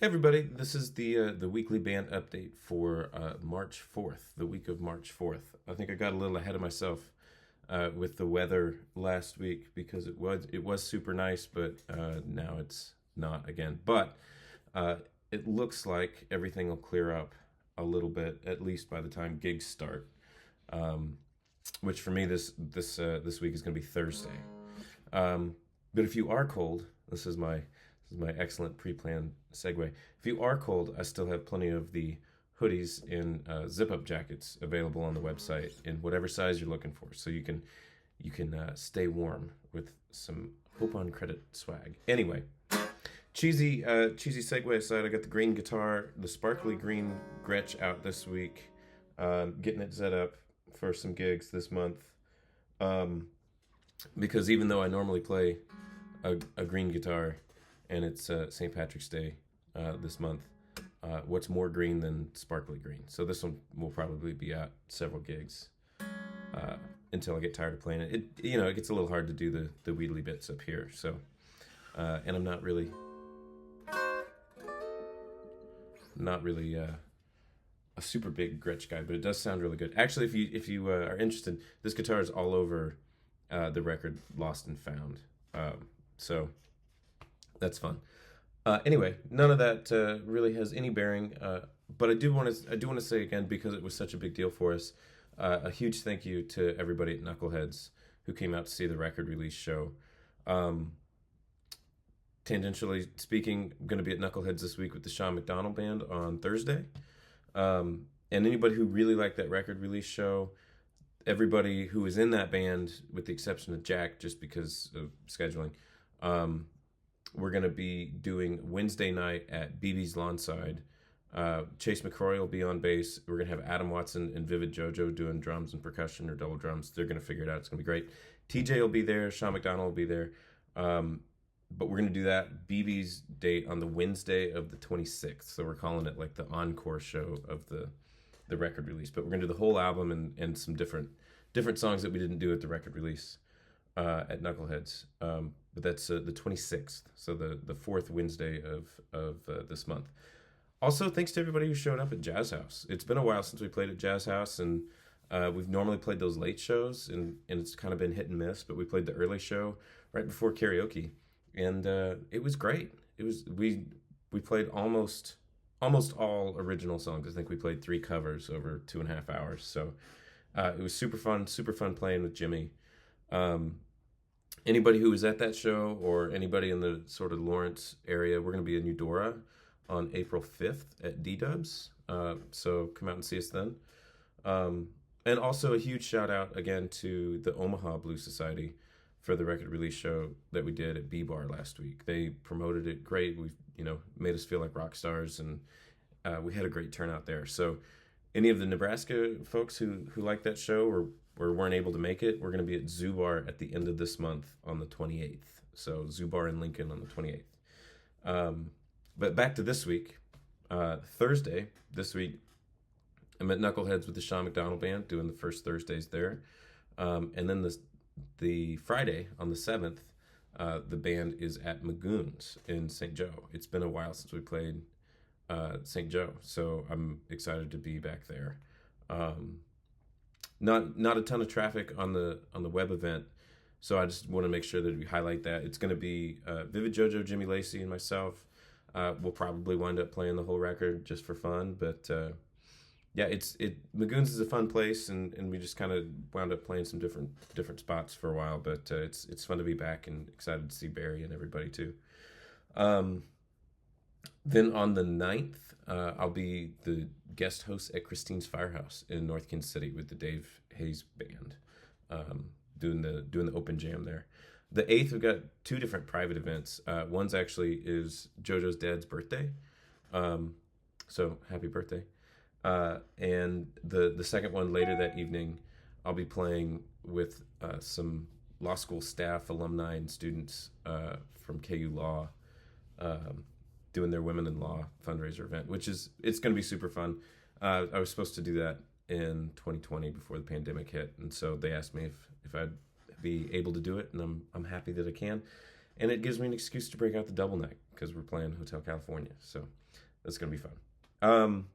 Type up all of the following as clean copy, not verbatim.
Hey everybody, this is the weekly band update for March 4th, the week of March 4th. I think I got a little ahead of myself with the weather last week because it was super nice, but now it's not again. But it looks like everything will clear up a little bit, at least by the time gigs start. Which for me this week is going to be Thursday. But if you are cold, this is my excellent pre-planned segue. If you are cold, I still have plenty of the hoodies and zip-up jackets available on the website in whatever size you're looking for, so you can stay warm with some Hope on Credit swag. Anyway, cheesy segue aside, I got the green guitar, the sparkly green Gretsch out this week, getting it set up for some gigs this month. Because even though I normally play a green guitar, and it's St. Patrick's Day this month, what's more green than sparkly green? So this one will probably be at several gigs until I get tired of playing it. It gets a little hard to do the wheedly bits up here. So and I'm not really a super big Gretsch guy, but it does sound really good. Actually, if you are interested, this guitar is all over the record Lost and Found. So that's fun. Anyway, none of that really has any bearing. But I do want to say again, because it was such a big deal for us, a huge thank you to everybody at Knuckleheads who came out to see the record release show. Tangentially speaking, I'm going to be at Knuckleheads this week with the Sean McDonald Band on Thursday. And anybody who really liked that record release show, everybody who was in that band, with the exception of Jack, just because of scheduling, we're going to be doing Wednesday night at BB's Lawnside. Chase McCrory will be on bass. We're going to have Adam Watson and Vivid JoJo doing drums and percussion or double drums. They're going to figure it out. It's going to be great. TJ will be there. Sean McDonald will be there. But we're going to do that BB's date on the Wednesday of the 26th. So we're calling it like the Encore show of the record release. But we're going to do the whole album and some different songs that we didn't do at the record release at Knuckleheads. But that's the 26th, so the fourth Wednesday of this month. Also, thanks to everybody who showed up at Jazz House. It's been a while since we played at Jazz House, and we've normally played those late shows, and it's kind of been hit and miss, but we played the early show right before karaoke, and it was great. We played almost all original songs. I think we played 3 covers over 2.5 hours, so it was super fun playing with Jimmy. Anybody who was at that show or anybody in the sort of Lawrence area, we're going to be in Eudora on April 5th at D-Dubs. So come out and see us then. And also a huge shout out again to the Omaha Blues Society for the record release show that we did at B-Bar last week. They promoted it great. We've, made us feel like rock stars, and we had a great turnout there. So any of the Nebraska folks who like that show or weren't able to make it, we're going to be at Zubar at the end of this month on the 28th. So Zubar in Lincoln on the 28th. But back to this week. Thursday, this week, I'm at Knuckleheads with the Sean McDonald Band doing the first Thursdays there. And then the Friday on the 7th, the band is at Magoon's in St. Joe. It's been a while since we played St. Joe, so I'm excited to be back there. Not a ton of traffic on the web event, so I just want to make sure that we highlight that. It's going to be Vivid JoJo, Jimmy Lacey, and myself. We'll probably wind up playing the whole record just for fun, but yeah, Magoon's is a fun place, and we just kind of wound up playing some different spots for a while. But it's fun to be back and excited to see Barry and everybody too. Then on the 9th, I'll be the guest host at Christine's Firehouse in North Kansas City with the Dave Hayes Band, doing the open jam there. The 8th, we've got 2 different private events. One's actually is JoJo's dad's birthday, so happy birthday. And the second one later that evening, I'll be playing with some law school staff, alumni, and students from KU Law, doing their Women in Law fundraiser event, it's going to be super fun. I was supposed to do that in 2020 before the pandemic hit, and so they asked me if I'd be able to do it, and I'm happy that I can. and it gives me an excuse to break out the double neck because we're playing Hotel California, so that's gonna be fun.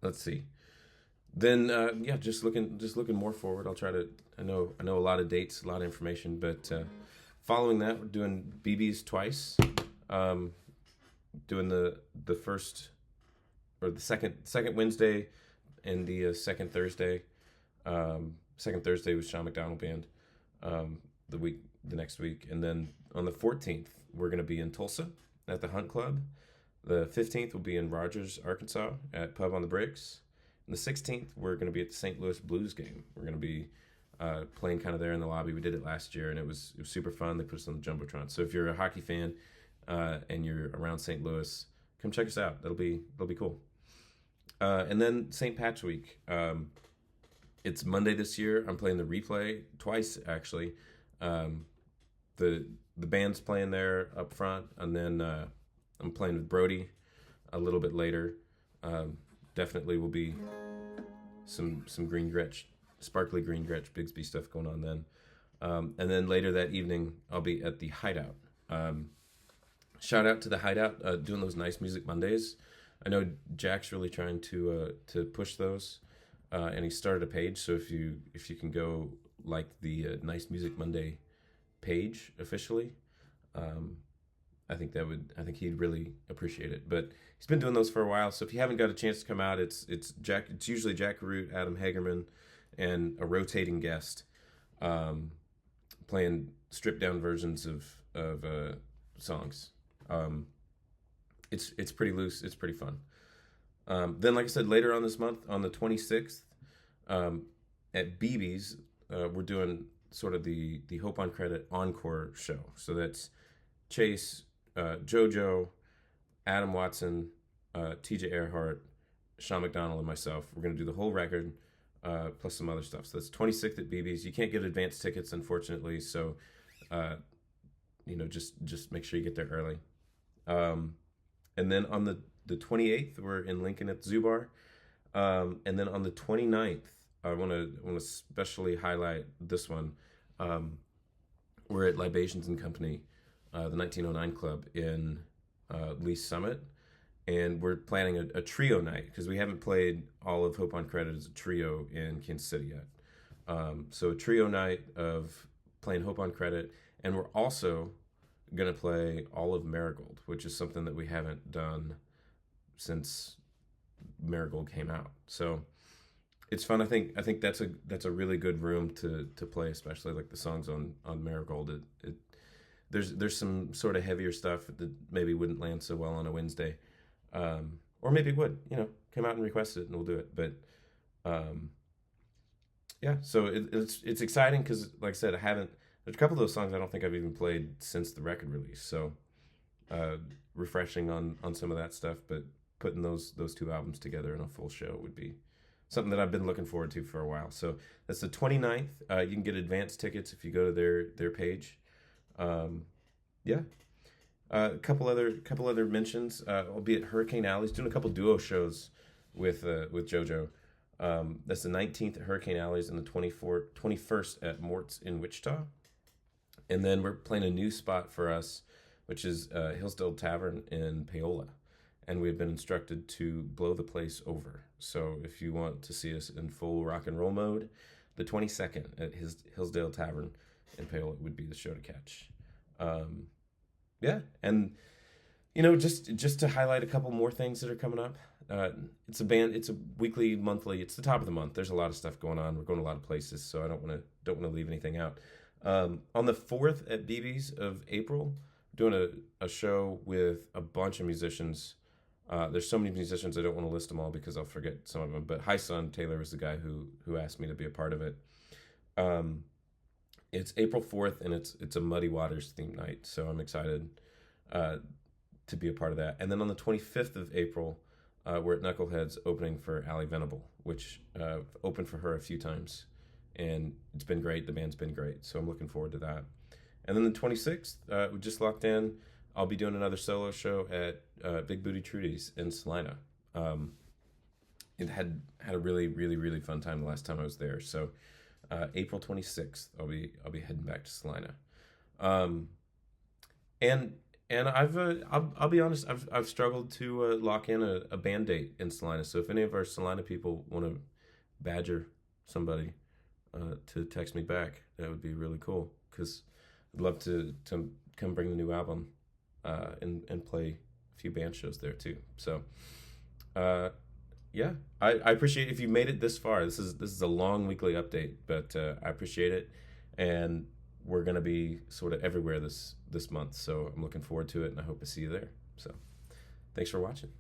Let's see. Then yeah, just looking more forward. I'll try to. I know a lot of dates, a lot of information, but following that, we're doing BB's twice. Doing the first or the second Wednesday and the second Thursday. Second Thursday was Sean McDonald Band. The next week, and then on the 14th we're going to be in Tulsa at the Hunt Club. The 15th will be in Rogers, Arkansas at Pub on the Bricks. And the 16th we're going to be at the St. Louis Blues game. We're going to be playing kind of there in the lobby. We did it last year and it was super fun. They put us on the Jumbotron. So if you're a hockey fan and you're around St. Louis, come check us out. That'll be cool. And then St. Pat's Week. It's Monday this year. I'm playing the replay twice actually. The band's playing there up front, and then I'm playing with Brody a little bit later. Definitely will be some green Gretsch, sparkly green Gretsch Bigsby stuff going on then. And then later that evening I'll be at the Hideout. Shout out to the Hideout doing those Nice Music Mondays. I know Jack's really trying to push those, and he started a page. So if you can go like the Nice Music Monday page officially, I think he'd really appreciate it. But he's been doing those for a while, so if you haven't got a chance to come out, it's usually Jack Root, Adam Hagerman, and a rotating guest playing stripped down versions of songs. It's pretty loose, it's pretty fun. Then like I said, later on this month on the 26th at BB's, we're doing sort of the Hope on Credit Encore show. So that's Chase, JoJo, Adam Watson, TJ Earhart, Sean McDonald, and myself. We're going to do the whole record plus some other stuff. So that's 26th at BB's. You can't get advance tickets, unfortunately. So, just make sure you get there early. And then on the 28th, we're in Lincoln at the Zoo Bar. And then on the 29th, I want to especially highlight this one. We're at Libations and Company, the 1909 Club in Lee Summit, and we're planning a trio night because we haven't played all of Hope on Credit as a trio in Kansas City yet. So a trio night of playing Hope on Credit, and we're also going to play all of Marigold, which is something that we haven't done since Marigold came out. So it's fun. I think that's a really good room to play, especially like the songs on Marigold. There's some sort of heavier stuff that maybe wouldn't land so well on a Wednesday, or maybe it would. Come out and request it and we'll do it. But yeah, so it's exciting because, like I said, there's a couple of those songs I don't think I've even played since the record release. So refreshing on some of that stuff, but putting those two albums together in a full show would be something that I've been looking forward to for a while. So that's the 29th. You can get advance tickets if you go to their page. Yeah. A couple other mentions. I'll be at Hurricane Alley's doing a couple duo shows with JoJo. That's the 19th at Hurricane Alley's and the 21st at Mort's in Wichita. And then we're playing a new spot for us, which is Hillsdale Tavern in Paola. And we've been instructed to blow the place over. So if you want to see us in full rock and roll mode, the 22nd at Hillsdale Tavern in Paola would be the show to catch. Yeah, and just to highlight a couple more things that are coming up. It's a weekly, monthly. It's the top of the month. There's a lot of stuff going on. We're going to a lot of places, so I don't want to leave anything out. On the 4th at BB's of April, doing a show with a bunch of musicians. There's so many musicians I don't want to list them all because I'll forget some of them. But High Sun Taylor was the guy who asked me to be a part of it. It's April 4th and it's a Muddy Waters themed night, so I'm excited to be a part of that. And then on the 25th of April, we're at Knuckleheads opening for Allie Venable, which opened for her a few times, and it's been great. The band's been great, so I'm looking forward to that. And then the 26th, we just locked in. I'll be doing another solo show at Big Booty Trudy's in Salina. It had a really, really, really fun time the last time I was there. So April 26th, I'll be heading back to Salina. And I'll be honest, I've struggled to lock in a band date in Salina. So if any of our Salina people want to badger somebody to text me back, that would be really cool. Because I'd love to come bring the new album and play a few band shows there too. So yeah, I appreciate if you made it this far. This is a long weekly update, but I appreciate it, and we're gonna be sort of everywhere this month. So I'm looking forward to it, and I hope to see you there. So thanks for watching.